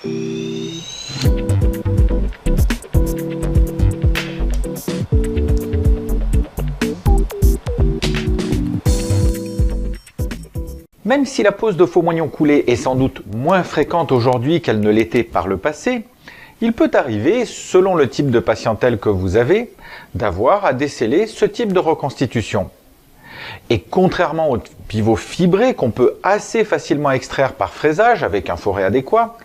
Même si la pose de faux moignons coulés est sans doute moins fréquente aujourd'hui qu'elle ne l'était par le passé, il peut arriver, selon le type de patientèle que vous avez, d'avoir à déceler ce type de reconstitution. Et contrairement aux pivots fibrés qu'on peut assez facilement extraire par fraisage avec un forêt adéquat,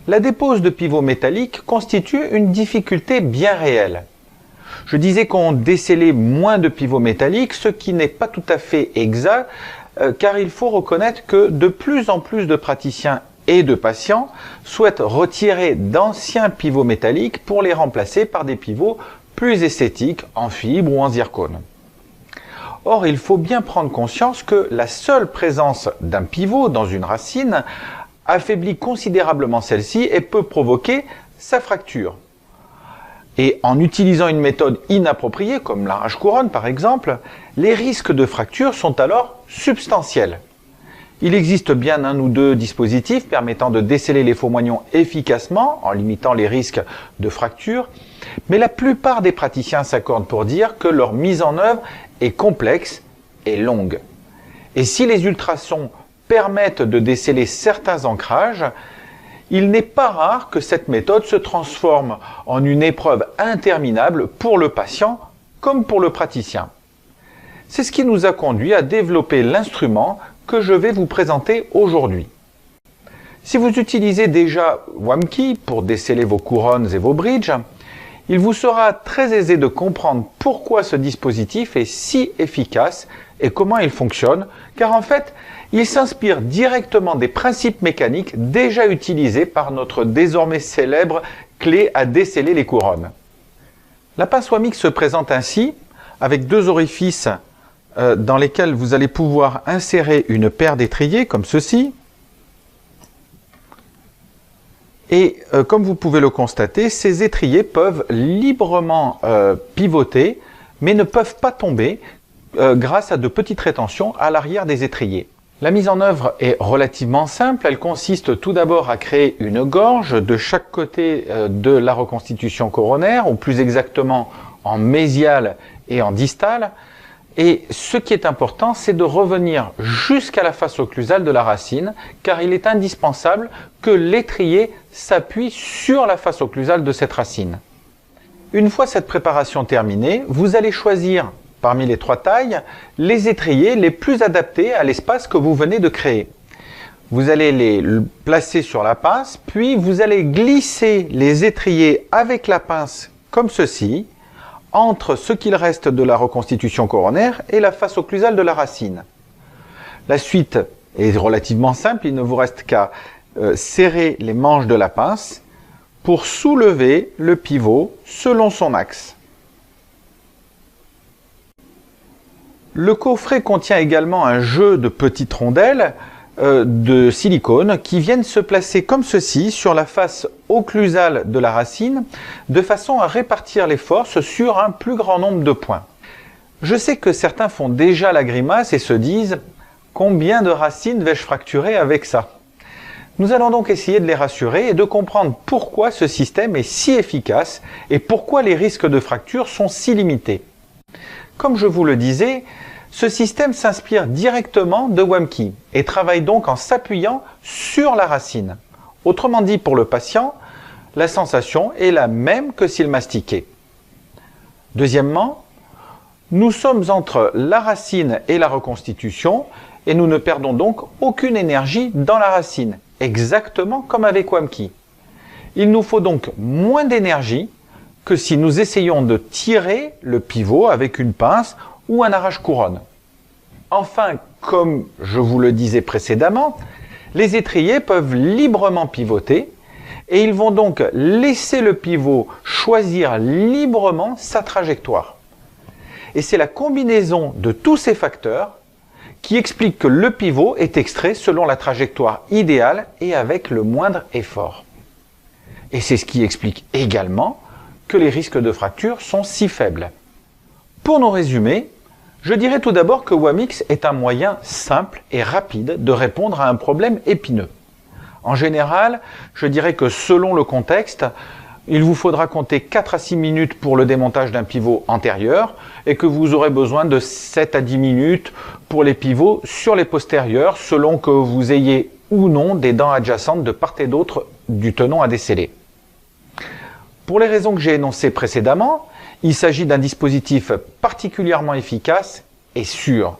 la dépose de pivots métalliques constitue une difficulté bien réelle. Je disais qu'on décelait moins de pivots métalliques, ce qui n'est pas tout à fait exact, car il faut reconnaître que de plus en plus de praticiens et de patients souhaitent retirer d'anciens pivots métalliques pour les remplacer par des pivots plus esthétiques en fibre ou en zircone. Or, il faut bien prendre conscience que la seule présence d'un pivot dans une racine affaiblit considérablement celle-ci et peut provoquer sa fracture. Et en utilisant une méthode inappropriée, comme l'arrache-couronne par exemple, les risques de fracture sont alors substantiels. Il existe bien un ou deux dispositifs permettant de déceler les faux moignons efficacement en limitant les risques de fracture, mais la plupart des praticiens s'accordent pour dire que leur mise en œuvre est complexe et longue. Et si les ultrasons permettent de déceler certains ancrages, il n'est pas rare que cette méthode se transforme en une épreuve interminable pour le patient comme pour le praticien. C'est ce qui nous a conduit à développer l'instrument que je vais vous présenter aujourd'hui. Si vous utilisez déjà Wamkey pour déceler vos couronnes et vos bridges, il vous sera très aisé de comprendre pourquoi ce dispositif est si efficace et comment il fonctionne, car en fait, il s'inspire directement des principes mécaniques déjà utilisés par notre désormais célèbre clé à déceler les couronnes. La pince Wamix se présente ainsi, avec deux orifices dans lesquels vous allez pouvoir insérer une paire d'étriers comme ceci. Et comme vous pouvez le constater, ces étriers peuvent librement pivoter, mais ne peuvent pas tomber grâce à de petites rétentions à l'arrière des étriers. La mise en œuvre est relativement simple. Elle consiste tout d'abord à créer une gorge de chaque côté de la reconstitution coronaire, ou plus exactement en mésiale et en distale. Et ce qui est important, c'est de revenir jusqu'à la face occlusale de la racine, car il est indispensable que l'étrier s'appuie sur la face occlusale de cette racine. Une fois cette préparation terminée, vous allez choisir parmi les trois tailles les étriers les plus adaptés à l'espace que vous venez de créer. Vous allez les placer sur la pince, puis vous allez glisser les étriers avec la pince comme ceci, entre ce qu'il reste de la reconstitution coronaire et la face occlusale de la racine. La suite est relativement simple, il ne vous reste qu'à serrer les manches de la pince pour soulever le pivot selon son axe. Le coffret contient également un jeu de petites rondelles de silicone qui viennent se placer comme ceci sur la face occlusale de la racine de façon à répartir les forces sur un plus grand nombre de points. Je sais que certains font déjà la grimace et se disent « Combien de racines vais-je fracturer avec ça ?» Nous allons donc essayer de les rassurer et de comprendre pourquoi ce système est si efficace et pourquoi les risques de fracture sont si limités. Comme je vous le disais, ce système s'inspire directement de Wamkey et travaille donc en s'appuyant sur la racine. Autrement dit, pour le patient, la sensation est la même que s'il mastiquait. Deuxièmement, nous sommes entre la racine et la reconstitution et nous ne perdons donc aucune énergie dans la racine, exactement comme avec Wamkey. Il nous faut donc moins d'énergie que si nous essayons de tirer le pivot avec une pince ou un arrache-couronne. Enfin, comme je vous le disais précédemment, les étriers peuvent librement pivoter et ils vont donc laisser le pivot choisir librement sa trajectoire. Et c'est la combinaison de tous ces facteurs qui explique que le pivot est extrait selon la trajectoire idéale et avec le moindre effort. Et c'est ce qui explique également que les risques de fracture sont si faibles. Pour nous résumer, je dirais tout d'abord que Wamix est un moyen simple et rapide de répondre à un problème épineux. En général, je dirais que selon le contexte, il vous faudra compter 4 à 6 minutes pour le démontage d'un pivot antérieur et que vous aurez besoin de 7 à 10 minutes pour les pivots sur les postérieurs selon que vous ayez ou non des dents adjacentes de part et d'autre du tenon à déceler. Pour les raisons que j'ai énoncées précédemment, il s'agit d'un dispositif particulièrement efficace et sûr.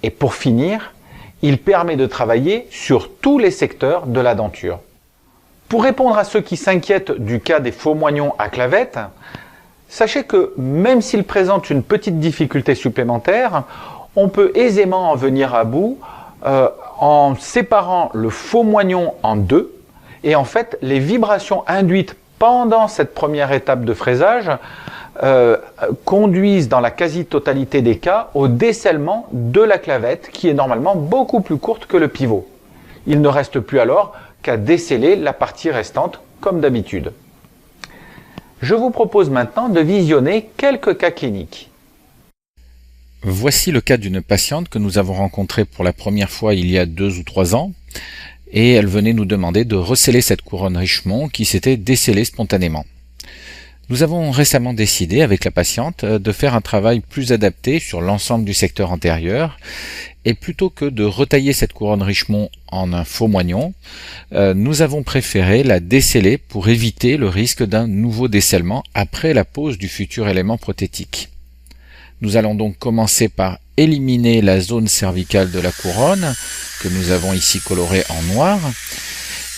Et pour finir, il permet de travailler sur tous les secteurs de la denture. Pour répondre à ceux qui s'inquiètent du cas des faux moignons à clavette, sachez que même s'ils présentent une petite difficulté supplémentaire, on peut aisément en venir à bout en séparant le faux moignon en deux. Et en fait, les vibrations induites pendant cette première étape de fraisage conduisent dans la quasi-totalité des cas au descellement de la clavette qui est normalement beaucoup plus courte que le pivot. Il ne reste plus alors qu'à déceler la partie restante comme d'habitude. Je vous propose maintenant de visionner quelques cas cliniques. Voici le cas d'une patiente que nous avons rencontrée pour la première fois il y a 2 ou 3 ans et elle venait nous demander de resceller cette couronne Richemont qui s'était décellée spontanément. Nous avons récemment décidé avec la patiente de faire un travail plus adapté sur l'ensemble du secteur antérieur et plutôt que de retailler cette couronne Richemont en un faux moignon, nous avons préféré la déceler pour éviter le risque d'un nouveau décellement après la pose du futur élément prothétique. Nous allons donc commencer par éliminer la zone cervicale de la couronne que nous avons ici colorée en noir.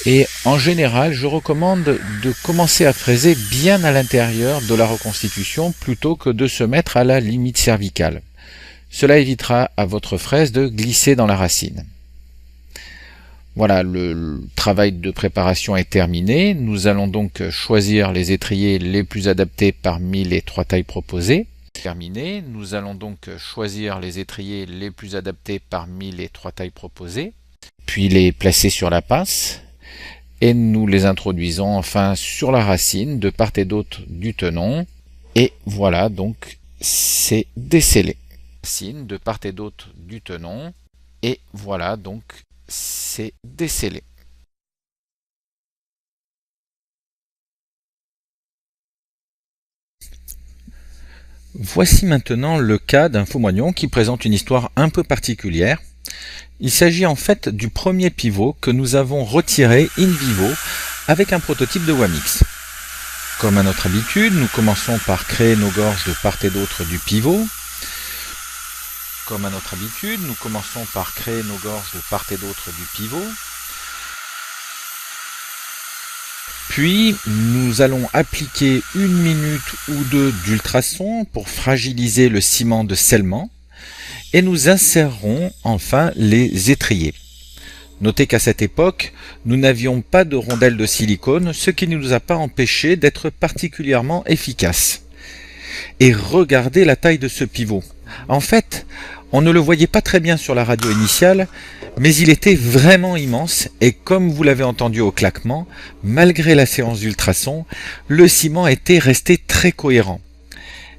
Et en général, je recommande de commencer à fraiser bien à l'intérieur de la reconstitution plutôt que de se mettre à la limite cervicale. Cela évitera à votre fraise de glisser dans la racine. Voilà, le travail de préparation est terminé. Nous allons donc choisir les étriers les plus adaptés parmi les 3 tailles proposées. Nous allons donc choisir les étriers les plus adaptés parmi les 3 tailles proposées, puis les placer sur la pince. Et nous les introduisons enfin sur la racine de part et d'autre du tenon. Et voilà, donc c'est décellé. Racine de part et d'autre du tenon. Et voilà, donc c'est décellé. Voici maintenant le cas d'un faux moignon qui présente une histoire un peu particulière. Il s'agit en fait du premier pivot que nous avons retiré in vivo avec un prototype de Wamix. Comme à notre habitude, nous commençons par créer nos gorges de part et d'autre du pivot. Puis, nous allons appliquer 1 minute ou 2 d'ultrasons pour fragiliser le ciment de scellement. Et nous insérerons enfin les étriers. Notez qu'à cette époque, nous n'avions pas de rondelles de silicone, ce qui ne nous a pas empêché d'être particulièrement efficaces. Et regardez la taille de ce pivot. En fait, on ne le voyait pas très bien sur la radio initiale, mais il était vraiment immense et comme vous l'avez entendu au claquement, malgré la séance d'ultrasons, le ciment était resté très cohérent.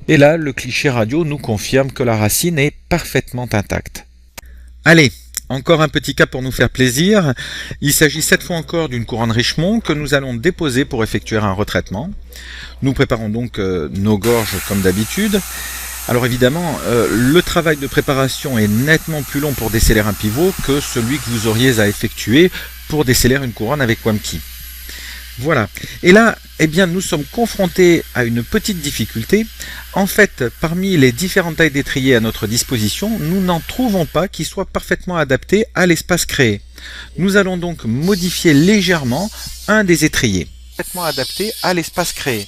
Et là, le cliché radio nous confirme que la racine est parfaitement intacte. Allez, encore un petit cas pour nous faire plaisir. Il s'agit cette fois encore d'une couronne Richemont que nous allons déposer pour effectuer un retraitement. Nous préparons donc nos gorges comme d'habitude. Alors évidemment, le travail de préparation est nettement plus long pour déceler un pivot que celui que vous auriez à effectuer pour déceler une couronne avec Wamki. Voilà. Et là, eh bien, nous sommes confrontés à une petite difficulté. En fait, parmi les différentes tailles d'étriers à notre disposition, nous n'en trouvons pas qui soient parfaitement adaptés à l'espace créé. Nous allons donc modifier légèrement un des étriers. Parfaitement adapté à l'espace créé.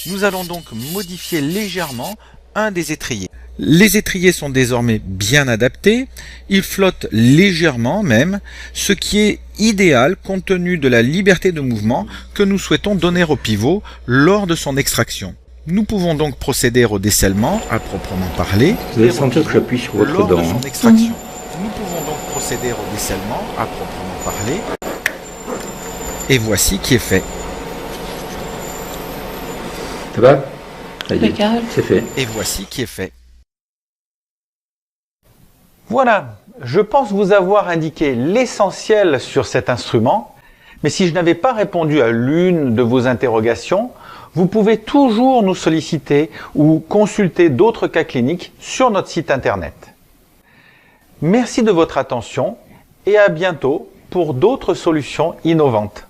Nous allons donc modifier légèrement un des étriers. Les étriers sont désormais bien adaptés, ils flottent légèrement même, ce qui est idéal compte tenu de la liberté de mouvement que nous souhaitons donner au pivot lors de son extraction. Nous pouvons donc procéder au décellement à proprement parler. Vous allez sentir que j'appuie sur votre dent. Nous pouvons donc procéder au décellement à proprement parler. Et voici qui est fait. Ça va? C'est fait. Et voici qui est fait. Voilà, je pense vous avoir indiqué l'essentiel sur cet instrument Mais si je n'avais pas répondu à l'une de vos interrogations, vous pouvez toujours nous solliciter ou consulter d'autres cas cliniques sur notre site internet. Merci de votre attention et à bientôt pour d'autres solutions innovantes.